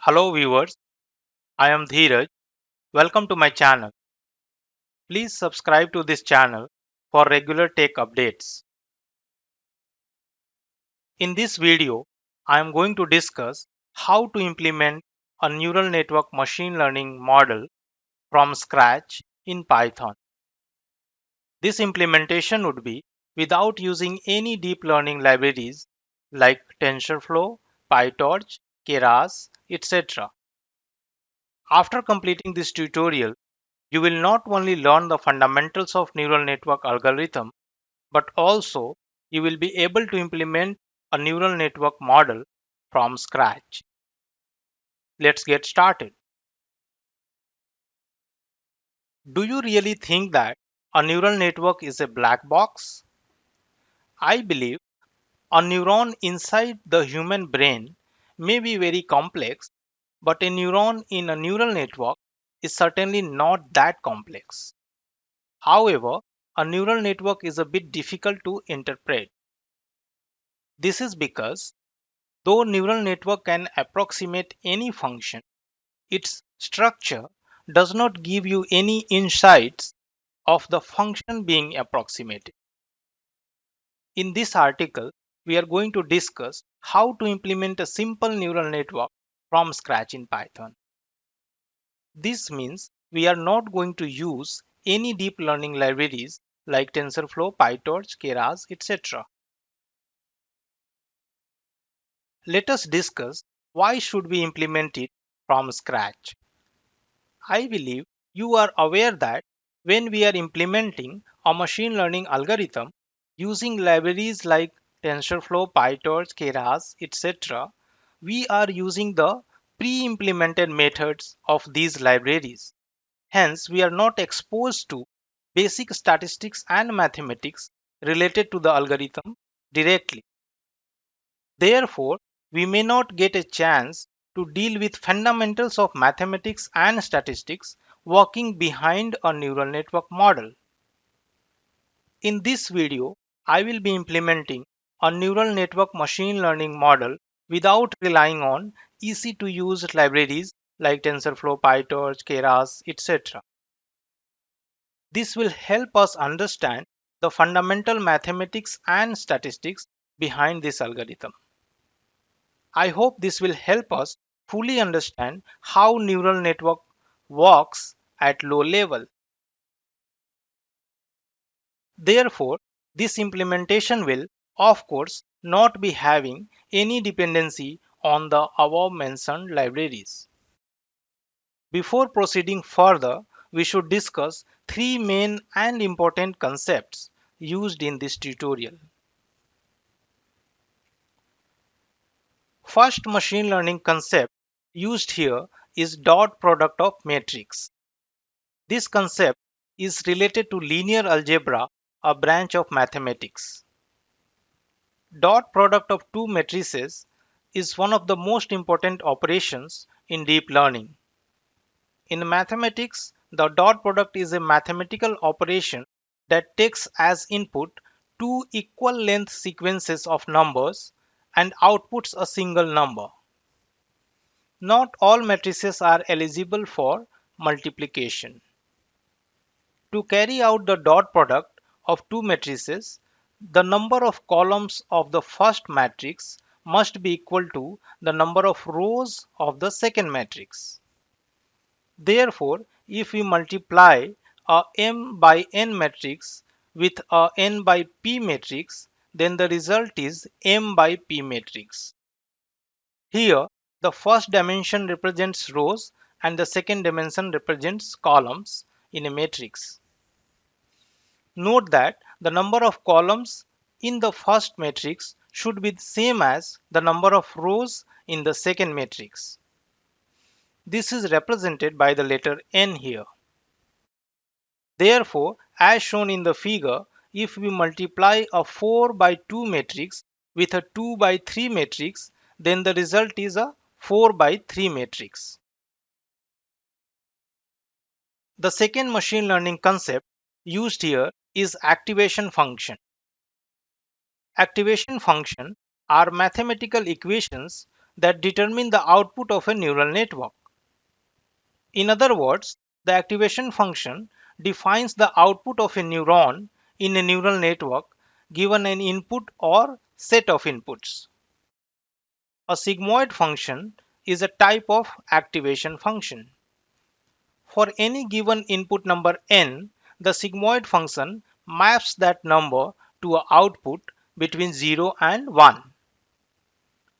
Hello viewers, I am Dheeraj. Welcome to my channel. Please subscribe to this channel for regular tech updates. In this video, I am going to discuss how to implement a neural network machine learning model from scratch in Python. This implementation would be without using any deep learning libraries like TensorFlow, PyTorch, Keras, etc. After completing this tutorial, you will not only learn the fundamentals of neural network algorithm, but also you will be able to implement a neural network model from scratch. Let's get started. Do you really think that a neural network is a black box? I believe a neuron inside the human brain may be very complex, but a neuron in a neural network is certainly not that complex. However, a neural network is a bit difficult to interpret. This is because though neural network can approximate any function, its structure does not give you any insights of the function being approximated. In this article, we are going to discuss how to implement a simple neural network from scratch in Python. This means we are not going to use any deep learning libraries like TensorFlow, PyTorch, Keras, etc. Let us discuss why should we implement it from scratch. I believe you are aware that when we are implementing a machine learning algorithm using libraries like TensorFlow, PyTorch, Keras, etc., we are using the pre-implemented methods of these libraries. Hence, we are not exposed to basic statistics and mathematics related to the algorithm directly. Therefore, we may not get a chance to deal with fundamentals of mathematics and statistics working behind a neural network model. In this video, I will be implementing a neural network machine learning model without relying on easy to use libraries like TensorFlow, PyTorch, Keras, etc. This will help us understand the fundamental mathematics and statistics behind this algorithm. I hope this will help us fully understand how neural network works at low level. Therefore, this implementation will, of course, not be having any dependency on the above mentioned libraries. Before proceeding further, we should discuss three main and important concepts used in this tutorial. First machine learning concept used here is dot product of matrix. This concept is related to linear algebra, a branch of mathematics. Dot product of two matrices is one of the most important operations in deep learning. In mathematics, the dot product is a mathematical operation that takes as input two equal length sequences of numbers and outputs a single number. Not all matrices are eligible for multiplication. To carry out the dot product of two matrices, the number of columns of the first matrix must be equal to the number of rows of the second matrix. Therefore, if we multiply a m by n matrix with a n by p matrix, then the result is m by p matrix. Here, the first dimension represents rows and the second dimension represents columns in a matrix. Note that the number of columns in the first matrix should be the same as the number of rows in the second matrix. This is represented by the letter n here. Therefore, as shown in the figure, if we multiply a 4 by 2 matrix with a 2 by 3 matrix, then the result is a 4 by 3 matrix. The second machine learning concept used here is activation function. Activation function are mathematical equations that determine the output of a neural network. In other words, the activation function defines the output of a neuron in a neural network given an input or set of inputs. A sigmoid function is a type of activation function. For any given input number n, the sigmoid function maps that number to an output between 0 and 1.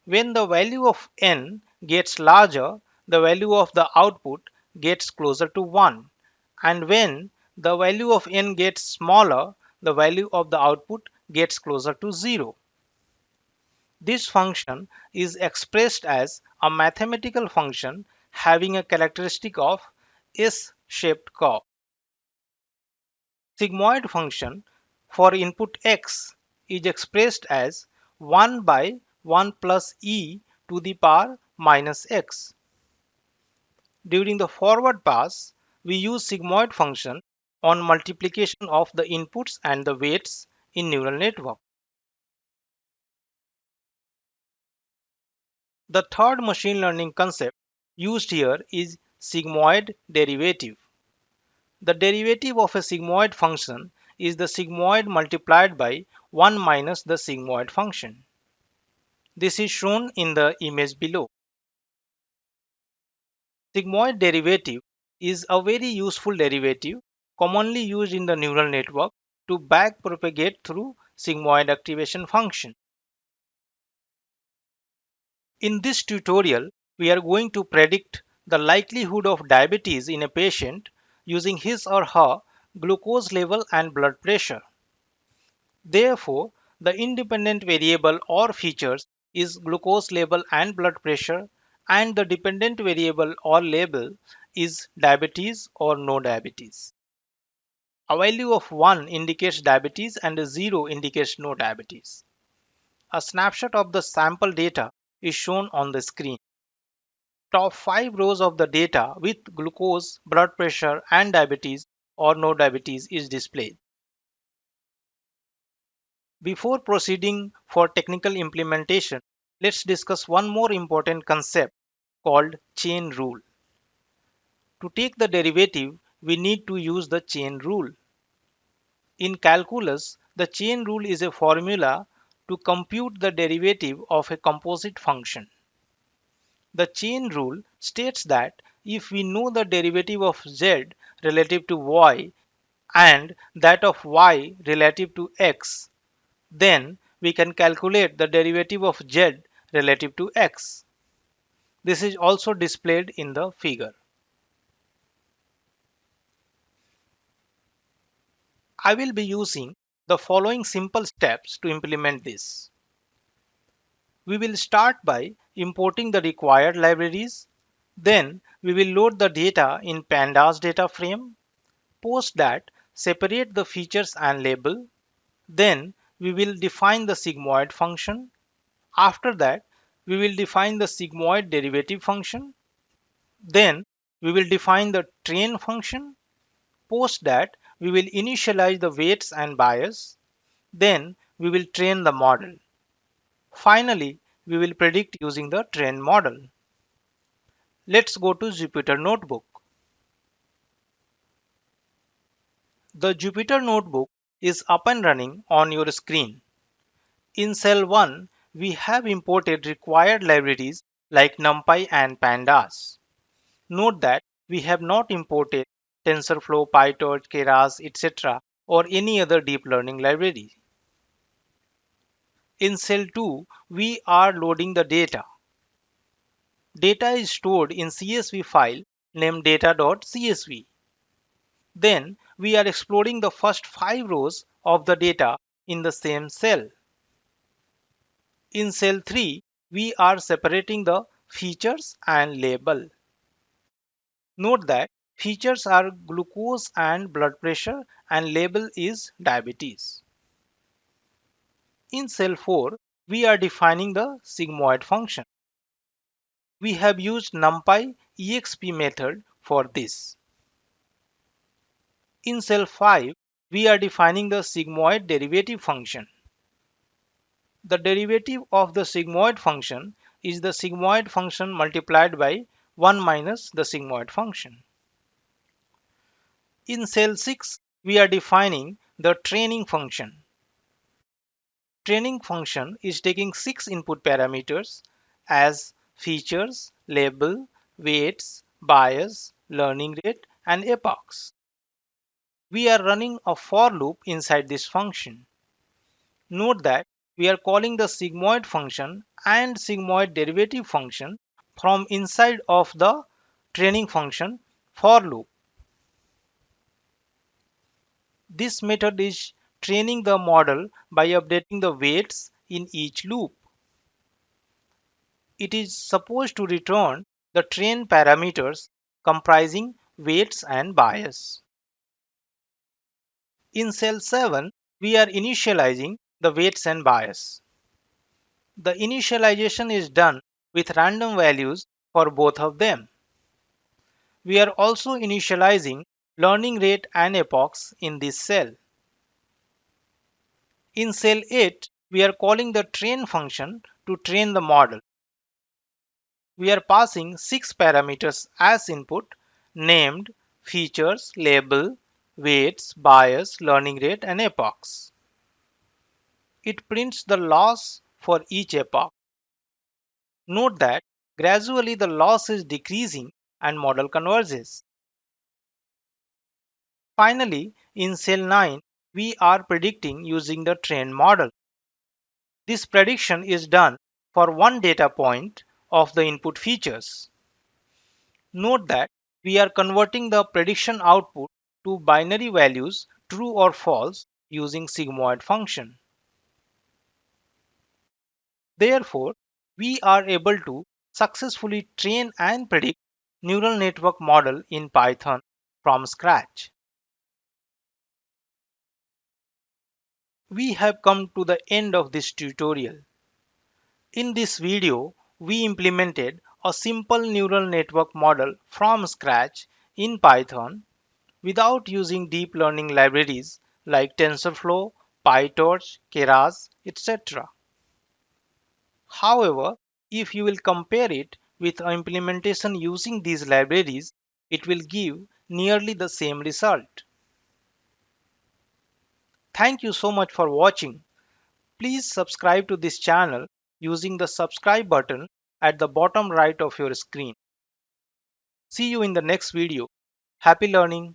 When the value of n gets larger, the value of the output gets closer to 1, and when the value of n gets smaller, the value of the output gets closer to 0. This function is expressed as a mathematical function having a characteristic of S-shaped curve. Sigmoid function for input x is expressed as 1 by 1 plus e to the power minus x. During the forward pass, we use sigmoid function on multiplication of the inputs and the weights in neural network. The third machine learning concept used here is sigmoid derivative. The derivative of a sigmoid function is the sigmoid multiplied by 1 minus the sigmoid function. This is shown in the image below. Sigmoid derivative is a very useful derivative commonly used in the neural network to backpropagate through sigmoid activation function. In this tutorial, we are going to predict the likelihood of diabetes in a patient using his or her glucose level and blood pressure. Therefore, the independent variable or features is glucose level and blood pressure, and the dependent variable or label is diabetes or no diabetes. A value of 1 indicates diabetes and a 0 indicates no diabetes. A snapshot of the sample data is shown on the screen. Top 5 rows of the data with glucose, blood pressure, and diabetes or no diabetes is displayed. Before proceeding for technical implementation, let's discuss one more important concept called chain rule. To take the derivative, we need to use the chain rule. In calculus, the chain rule is a formula to compute the derivative of a composite function. The chain rule states that if we know the derivative of z relative to y and that of y relative to x, then we can calculate the derivative of z relative to x. This is also displayed in the figure. I will be using the following simple steps to implement this. We will start by importing the required libraries. Then we will load the data in pandas data frame. Post that, separate the features and label. Then we will define the sigmoid function. After that, we will define the sigmoid derivative function. Then we will define the train function. Post that, we will initialize the weights and bias. Then we will train the model. Finally, we will predict using the trained model. Let's go to Jupyter Notebook. The Jupyter Notebook is up and running on your screen. In cell 1, we have imported required libraries like NumPy and Pandas. Note that we have not imported TensorFlow, PyTorch, Keras, etc. or any other deep learning library. In cell 2, we are loading the data. Data is stored in CSV file named data.csv. Then we are exploring the first 5 rows of the data in the same cell. In cell 3, we are separating the features and label. Note that features are glucose and blood pressure and label is diabetes. In cell 4, we are defining the sigmoid function. We have used NumPy exp method for this. In cell 5, we are defining the sigmoid derivative function. The derivative of the sigmoid function is the sigmoid function multiplied by 1 minus the sigmoid function. In cell 6, we are defining the training function. Training function is taking 6 input parameters as features, label, weights, bias, learning rate, and epochs. We are running a for loop inside this function. Note that we are calling the sigmoid function and sigmoid derivative function from inside of the training function for loop. This method is training the model by updating the weights in each loop. It is supposed to return the train parameters comprising weights and bias. In cell 7, we are initializing the weights and bias. The initialization is done with random values for both of them. We are also initializing learning rate and epochs in this cell. In cell 8, we are calling the train function to train the model. We are passing 6 parameters as input named features, label, weights, bias, learning rate, and epochs. It prints the loss for each epoch. Note that gradually the loss is decreasing and model converges. Finally, in cell 9, we are predicting using the trained model. This prediction is done for one data point of the input features. Note that we are converting the prediction output to binary values true or false using sigmoid function. Therefore, we are able to successfully train and predict neural network model in Python from scratch. We have come to the end of this tutorial. In this video, we implemented a simple neural network model from scratch in Python without using deep learning libraries like TensorFlow, PyTorch, Keras, etc. However, if you will compare it with an implementation using these libraries, it will give nearly the same result. Thank you so much for watching. Please subscribe to this channel using the subscribe button at the bottom right of your screen. See you in the next video. Happy learning!